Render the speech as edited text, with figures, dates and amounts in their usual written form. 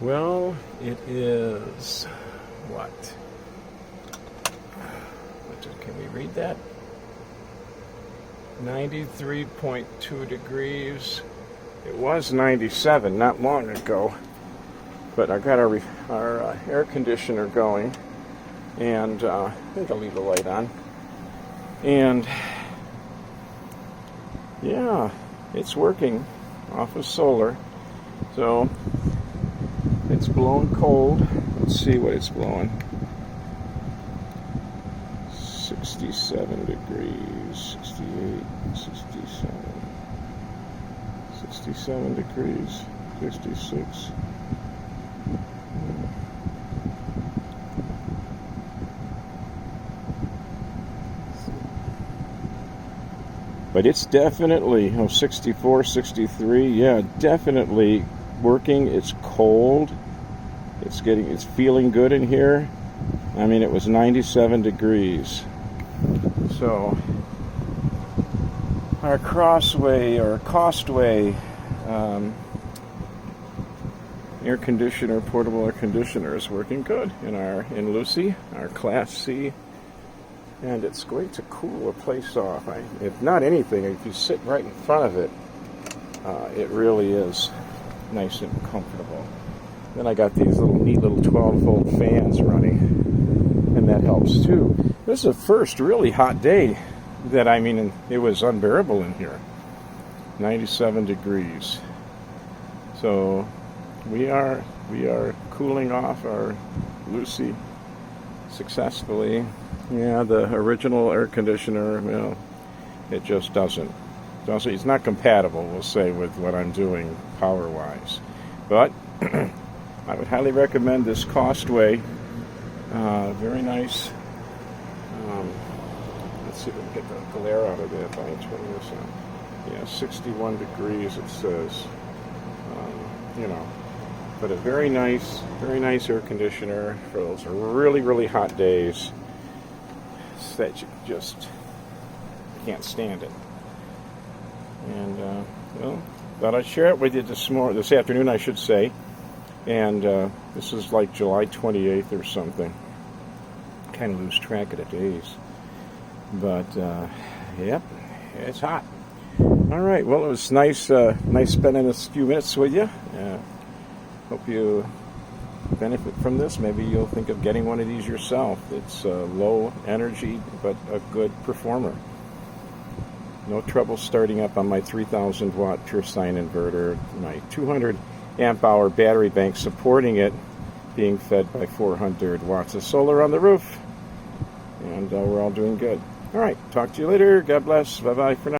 Well, it is what? Can we read that? 93.2 degrees. It was 97 not long ago, but I got our air conditioner going, and I think I'll leave the light on. And yeah, it's working off of solar. So it's blowing cold. Let's see what it's blowing. 67 degrees, 68, 67 degrees, 66. But it's definitely, 64, 63, yeah, definitely working. It's cold. It's feeling good in here. I mean, it was 97 degrees. So our Crossway or Costway air conditioner, portable air conditioner, is working good in Lucy, our Class C, and it's going to cool a place off. If not anything, if you sit right in front of it, it really is nice and comfortable. Then I got these neat little 12-volt fans running, and that helps too. This is the first really hot day that, it was unbearable in here. 97 degrees. So we are cooling off our Lucy successfully. Yeah, the original air conditioner, well, it just doesn't. It's not compatible, we'll say, with what I'm doing power-wise. But I would highly recommend this Costway. Very nice. Let's see if we can get the glare out of it by turning this on. Yeah, 61 degrees it says. But a very nice air conditioner for those really, really hot days that you just can't stand it. And thought I'd share it with you this afternoon, I should say. And this is like July 28th or something. Kind of lose track of the days. But yep, it's hot. All right. Well, it was nice spending a few minutes with you. Hope you benefit from this. Maybe you'll think of getting one of these yourself. It's low energy, but a good performer. No trouble starting up on my 3,000 watt pure sine inverter, my 200 amp hour battery bank supporting it, being fed by 400 watts of solar on the roof. And we're all doing good. All right. Talk to you later. God bless. Bye-bye for now.